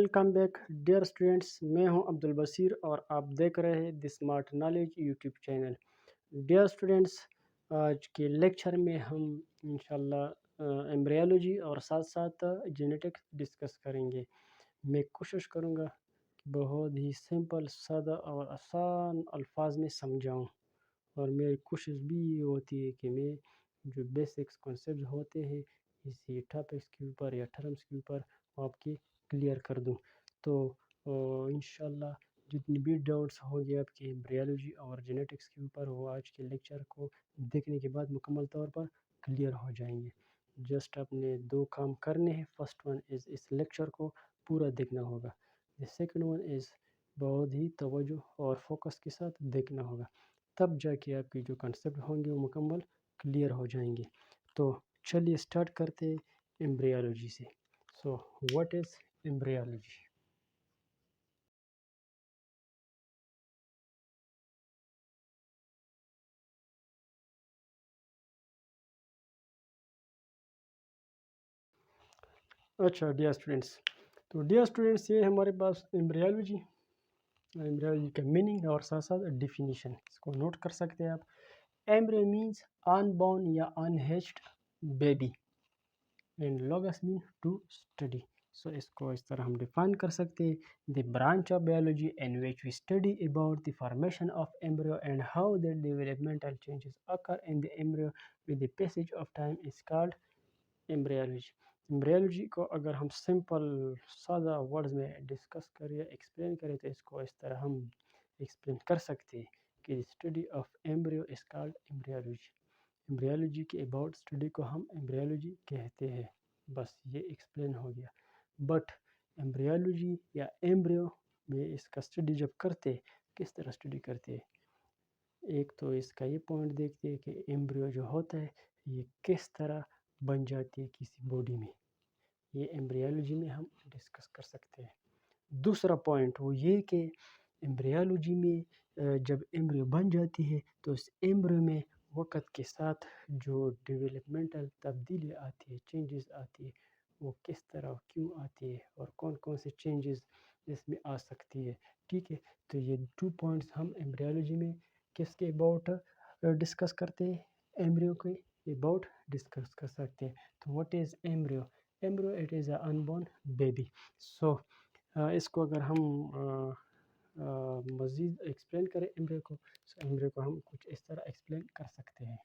Welcome back dear students, میں ہوں عبدالبصیر اور آپ دیکھ رہے ہیں the smart knowledge YouTube channel. Dear students, آج کے لیکچر میں ہم انشاءاللہ ایمبریالوجی اور ساتھ ساتھ جینیٹکس ڈسکس کریں گے۔ میں کوشش کروں گا کہ بہت ہی سمپل، سادہ اور آسان الفاظ میں سمجھاؤں، اور میری کوشش بھی یہ ہوتی ہے کہ میں جو بیسکس کنسیپٹ ہوتے ہیں اسی ٹاپکس کے اوپر یا ٹرمس کے اوپر آپ کی کلیئر کر دوں۔ تو انشاءاللہ جتنی بھی ڈاؤٹس ہوں گے آپ کے ایمبریالوجی اور جینیٹکس کے اوپر، وہ آج کے لیکچر کو دیکھنے کے بعد مکمل طور پر کلیئر ہو جائیں گے۔ جسٹ آپ نے دو کام کرنے ہیں۔ فرسٹ ون از اس لیکچر کو پورا دیکھنا ہوگا، سیکنڈ ون از بہت ہی توجہ اور فوکس کے ساتھ دیکھنا ہوگا، تب جا کے آپ کے جو کنسیپٹ ہوں گے وہ مکمل کلیئر ہو جائیں گے۔ تو چلیے اسٹارٹ کرتے ایمبریالوجی سے۔ So what is embryology? اچھا ڈیئر اسٹوڈینٹس، تو ڈیئر اسٹوڈینٹس یہ ہمارے پاس ایمبریالوجی کا میننگ اور ساتھ ساتھ ڈیفینیشن، اس کو نوٹ کر سکتے ہیں آپ۔ ایمبریو مینس ان بورن یا unhatched baby and logos mean to study. So اس کو اس طرح ہم ڈیفائن کر سکتے ہیں: the branch of biology in which we study about the formation of embryo and how that developmental changes occur in the embryo with the passage of time is called embryology. Embryology کو اگر ہم simple سادہ words میں discuss کریں یا explain کریں تو اس کو اس طرح ہم ایکسپلین کر سکتے ہیں کہ study of embryo is called embryology. Embryology کے اباؤٹ اسٹڈی کو ہم ایمبریالوجی کہتے ہیں۔ بس یہ ایکسپلین ہو گیا۔ بٹ ایمبریالوجی یا ایمبریو میں اس کا اسٹڈی جب کرتے، کس طرح اسٹڈی کرتے ہیں؟ ایک تو اس کا یہ پوائنٹ دیکھتے ہیں کہ ایمبریو جو ہوتا ہے یہ کس طرح بن جاتی ہے کسی باڈی میں، یہ ایمبریالوجی میں ہم ڈسکس کر سکتے ہیں۔ دوسرا پوائنٹ وہ یہ کہ ایمبریالوجی میں جب ایمبریو بن جاتی ہے تو اس ایمبریو میں وقت کے ساتھ جو ڈیولپمنٹل تبدیلی آتی ہے، چینجز آتی ہے، وہ کس طرح کیوں آتی ہے اور کون کون سے چینجز اس میں آ سکتی ہے۔ ٹھیک ہے، تو یہ 2 پوائنٹس ہم ایمبریالوجی میں کس کے اباؤٹ ڈسکس کرتے ہیں؟ ایمبریو کے اباؤٹ ڈسکس کر سکتے ہیں۔ تو what is embryo? Embryo it is a unborn baby. So اس کو اگر ہم مزید ایکسپلین کریں ایمبریو کو، ایمبریو کو ہم کچھ اس طرح ایکسپلین کر سکتے ہیں۔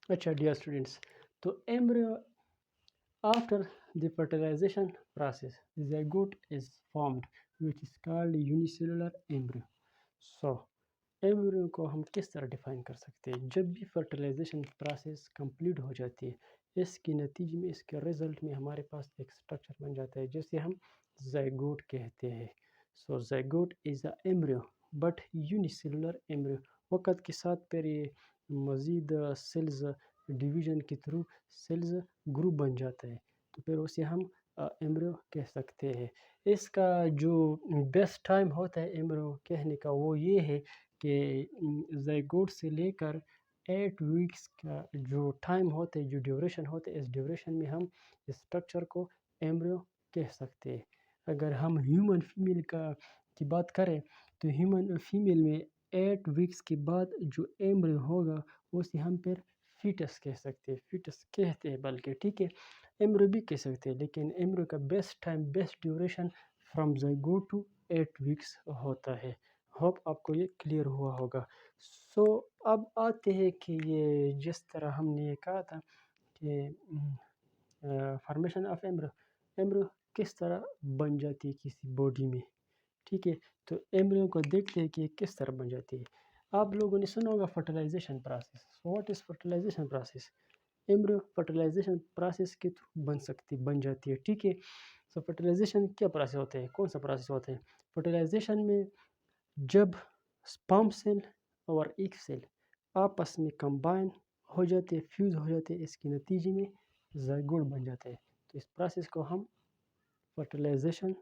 اچھا ڈیئر اسٹوڈینٹس، تو embryo after the fertilization process, the zygote is formed, which is called unicellular embryo. So embryo کو ہم کس طرح ڈیفائن کر سکتے ہیں؟ جب بھی فرٹیلائزیشن پروسیس کمپلیٹ ہو جاتی ہے، اس کے نتیجے میں، اس کے رزلٹ میں ہمارے پاس ایک سٹرکچر بن جاتا ہے جسے ہم زائگوٹ کہتے ہیں۔ So zygote is a embryo but unicellular embryo. وقت کے ساتھ پھر یہ مزید سیلز ڈویژن کے تھرو سیلز گروپ بن جاتا ہے، تو پھر اسے ہم ایمبریو کہہ سکتے ہیں۔ اس کا جو بیسٹ ٹائم ہوتا ہے ایمبریو کہنے کا وہ یہ ہے کہ زائگوٹ سے لے کر 8 ویکس کا جو ٹائم ہوتا ہے، جو ڈیوریشن ہوتا ہے، اس ڈیوریشن میں ہم اس اسٹرکچر کو ایمبریو کہہ سکتے ہیں۔ اگر ہم ہیومن فیمیل کی بات کریں تو ہیومن فیمیل میں 8 ویکس کے بعد جو ایمبریو ہوگا اسے ہم پھر فیٹس کہہ سکتے ہیں، فیٹس کہتے ہیں بلکہ، ٹھیک ہے، ایمبریو بھی کہہ سکتے ہیں، لیکن ایمبریو کا best time, best duration from zygote to 8 weeks ہوتا ہے۔ ہوپ آپ کو یہ کلیئر ہوا ہوگا۔ سو اب آتے ہیں کہ یہ جس طرح ہم نے یہ کہا تھا کہ فارمیشن آف ایمبریو، ایمبریو کس طرح بن جاتی ہے کسی باڈی میں، ٹھیک ہے، تو ایمبریو کو دیکھتے ہیں کہ یہ کس طرح بن جاتی ہے۔ آپ لوگوں نے سنا ہوگا fertilisation process. What is fertilisation process? Embryo fertilisation process کے تھرو بن جاتی ہے، ٹھیک ہے۔ سو فرٹیلائزیشن کیا پروسیس ہوتا ہے؟ کون سا پروسیس ہوتا ہے؟ فرٹیلائزیشن میں جب سپرم سیل اور ایگ سیل آپس میں کمبائن ہو جاتے، فیوز ہو جاتے، اس کے نتیجے میں زائگوٹ بن جاتا ہے، تو اس پروسیس کو ہم فرٹیلائزیشن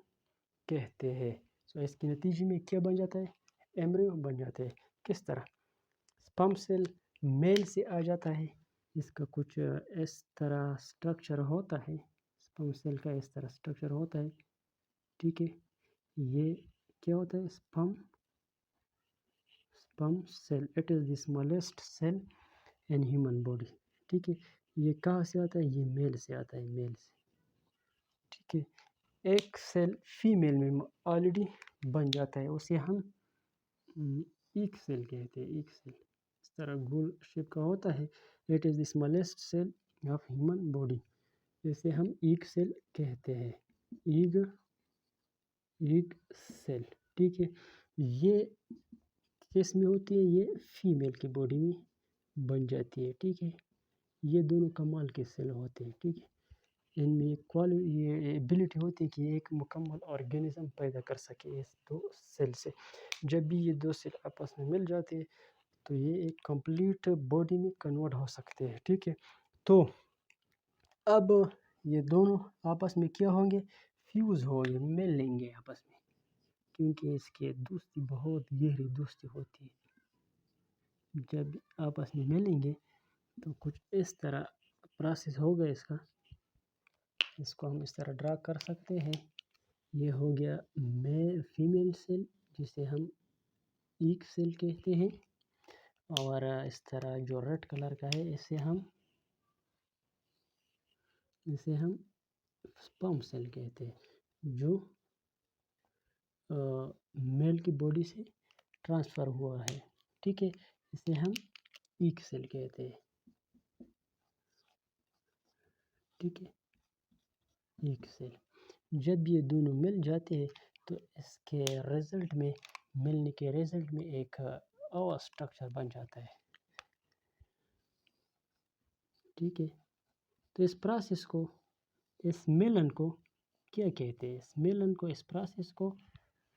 کہتے ہیں۔ سو اس کے نتیجے میں کیا بن جاتا ہے؟ ایمبریو بن جاتا ہے۔ کس طرح؟ سپرم سیل میل سے آ جاتا ہے. اس کا کچھ اس طرح سٹرکچر ہوتا ہے. اسپرم سیل کا اس طرح سٹرکچر ہوتا ہے. ٹھیک ہے. یہ کیا ہوتا ہے؟ Sperm cell. It is the smallest cell in human body. ٹھیک ہے. یہ کہاں سے آتا ہے؟ یہ میل سے آتا ہے، میل سے. ٹھیک ہے. ایک سیل فیمیل میں آلریڈی بن جاتا ہے، اسے ہم ایک سیل کہتے ہیں. ایک سیل اس طرح گول شیپ کا ہوتا ہے. It is the smallest cell of human body. اسے ہم ایک سیل کہتے ہیں. ایک سیل. ٹھیک ہے. یہ کس میں ہوتی ہے؟ یہ فیمیل کی باڈی میں بن جاتی ہے. ٹھیک ہے. یہ دونوں کمال کے سیل ہوتے ہیں. ٹھیک ہے. ان میں یہ ایبلٹی ہوتی ہے کہ ایک مکمل آرگینزم پیدا کر سکے اس دو سیل سے. جب بھی یہ دو سیل آپس میں مل جاتے ہیں تو یہ ایک کمپلیٹ باڈی میں کنورٹ ہو سکتے ہیں. ٹھیک ہے. تو اب یہ دونوں آپس میں کیا ہوں گے؟ فیوز ہو گے، مل لیں گے آپس میں، کیونکہ اس کے دوستی بہت گہری دوستی ہوتی ہے. جب آپس میں ملیں گے تو کچھ اس طرح پروسیس ہوگا اس کا. اس کو ہم اس طرح ڈرا کر سکتے ہیں. یہ ہو گیا فیمیل سیل جسے ہم ایک سیل کہتے ہیں، اور اس طرح جو ریڈ کلر کا ہے اسے ہم اسپرم سیل کہتے ہیں، جو میل کی باڈی سے ٹرانسفر ہوا ہے. ٹھیک ہے. اسے ہم ایک سیل کہتے ہیں. ٹھیک ہے. ایک سیل. جب یہ دونوں مل جاتے ہیں تو اس کے رزلٹ میں، ملنے کے رزلٹ میں ایک اور اسٹرکچر بن جاتا ہے. ٹھیک ہے. تو اس پروسیس کو، اس ملن کو کیا کہتے ہیں؟ اس ملن کو، اس پروسیس کو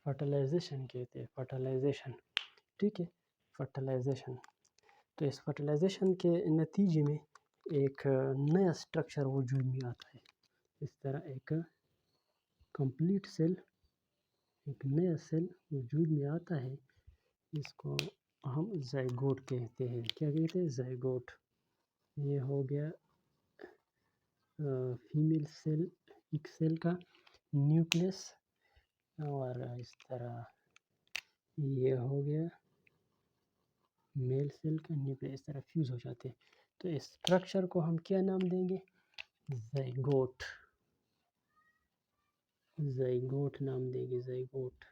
فرٹیلائزیشن کہتے ہیں. فرٹیلائزیشن. ٹھیک ہے. فرٹیلائزیشن. تو اس فرٹیلائزیشن کے نتیجے میں ایک نیا اسٹرکچر وجود میں آتا ہے. اس طرح ایک کمپلیٹ سیل، ایک نیا سیل وجود میں آتا ہے. اس کو ہم زائگوٹ کہتے ہیں. کیا کہتے ہیں؟ زائگوٹ. یہ ہو گیا فیمیل سیل، ایک سیل کا نیوکلیس، اور اس طرح یہ ہو گیا میل سیل کا نیوکلیس. اس طرح فیوز ہو جاتے ہیں. تو اس اسٹرکچر کو ہم کیا نام دیں گے؟ زائگوٹ. زائگوٹ نام دیں گے. زائگوٹ.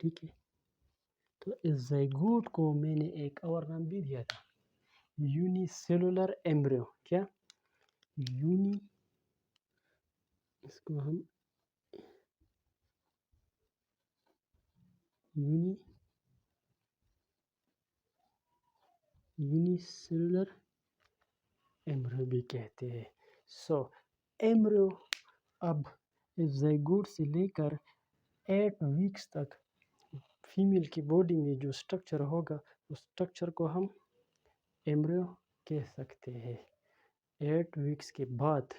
ٹھیک ہے. تو اس زائگوٹ کو میں نے ایک اور نام بھی دیا تھا، یونی سیلولر ایمبریو. کیا؟ اس کو ہم یونی سیلولر ایمبریو بھی کہتے ہیں. سو ایمبریو اب اس زائگوٹ سے لے کر 8 ویکس تک فیمیل کی باڈی میں جو سٹرکچر ہوگا، اس سٹرکچر کو ہم ایمبریو کہہ سکتے ہیں. 8 ویکس کے بعد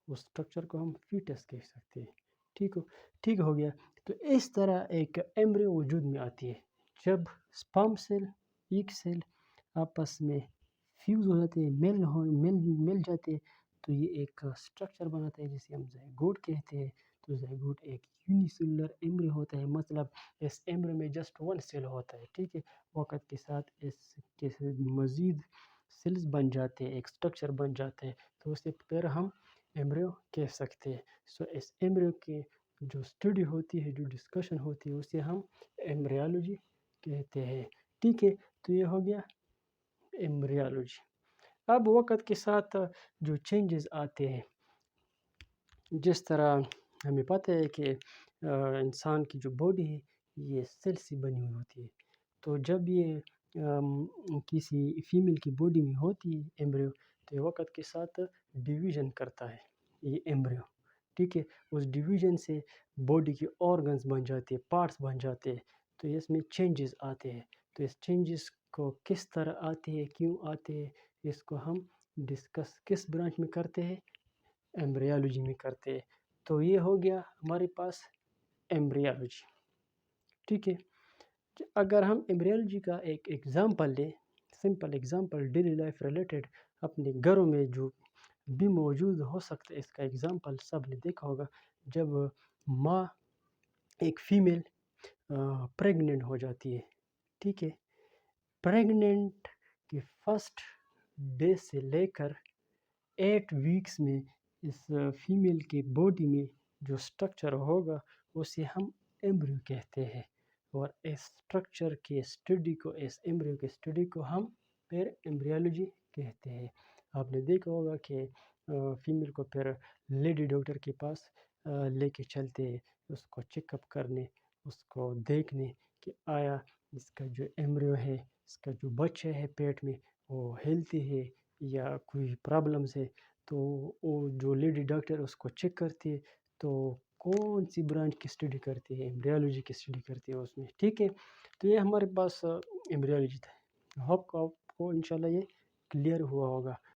اس سٹرکچر کو ہم فیٹس کہہ سکتے ہیں. ٹھیک ہو گیا. تو اس طرح ایک ایمبریو وجود میں آتی ہے جب اسپرم سیل، ایک سیل آپس میں فیوز ہو جاتے ہیں، مل جاتے ہیں، تو یہ ایک سٹرکچر بناتا ہے جسے ہم زائگوٹ کہتے ہیں. تو زائگوٹ ایک یونی سیلولر ایمبریو ہوتا ہے. مطلب اس ایمبریو میں جسٹ 1 سیل ہوتا ہے. ٹھیک ہے. وقت کے ساتھ اس کے مزید سیلز بن جاتے ہیں، ایک سٹرکچر بن جاتے ہیں، تو اسے پھر ہم ایمبریو کہہ سکتے ہیں. سو اس ایمبریو کی جو اسٹڈی ہوتی ہے، جو ڈسکشن ہوتی ہے، اسے ہم ایمبریالوجی کہتے ہیں. ٹھیک ہے. تو یہ ہو گیا ایمبریالوجی. اب وقت کے ساتھ جو چینجز آتے ہیں، جس طرح ہمیں پتہ ہے کہ انسان کی جو باڈی ہے یہ سیل سے بنی ہوئی ہوتی ہے. تو جب یہ کسی فیمیل کی باڈی میں ہوتی ہے ایمبریو، تو یہ وقت کے ساتھ ڈویژن کرتا ہے یہ ایمبریو. ٹھیک ہے. اس ڈویژن سے باڈی کے آرگنز بن جاتے ہیں، پارٹس بن جاتے ہیں. تو اس میں چینجز آتے ہیں. تو اس چینجز کو کس طرح آتے ہیں، کیوں آتے ہیں، اس کو ہم ڈسکس کس برانچ میں کرتے ہیں؟ ایمبریالوجی میں کرتے ہیں. تو یہ ہو گیا ہمارے پاس ایمبریالوجی. ٹھیک ہے. اگر ہم ایمبریالوجی کا ایک ایگزامپل لیں، simple example daily life related اپنے گھروں میں جو بھی موجود ہو سکتا ہے، اس کا ایگزامپل سب نے دیکھا ہوگا. جب ماں ایک فیمیل پریگننٹ ہو جاتی ہے، ٹھیک ہے، پریگننٹ کے فرسٹ ڈے سے لے کر 8 ویکس میں اس فیمیل کی باڈی میں جو سٹرکچر ہوگا اسے ہم ایمبریو کہتے ہیں. اور اس سٹرکچر کے اسٹڈی کو، اس ایمبریو کے اسٹڈی کو ہم پھر ایمبریولوجی کہتے ہیں. آپ نے دیکھا ہوگا کہ فیمیل کو پھر لیڈی ڈاکٹر کے پاس لے کے چلتے ہیں، اس کو چیک اپ کرنے، اس کو دیکھنے کہ آیا اس کا جو ایمبریو ہے، اس کا جو بچہ ہے پیٹ میں وہ ہیلتھی ہے یا کوئی پرابلمس ہے. تو وہ جو لیڈی ڈاکٹر اس کو چیک کرتی ہے، تو کون سی برانچ کی اسٹڈی کرتی ہے؟ ایمبریولوجی کی اسٹڈی کرتی ہے اس میں، ٹھیک ہے. تو یہ ہمارے پاس ایمبریولوجی تھا. ہوپ آپ کو انشاءاللہ یہ کلیئر ہوا ہوگا.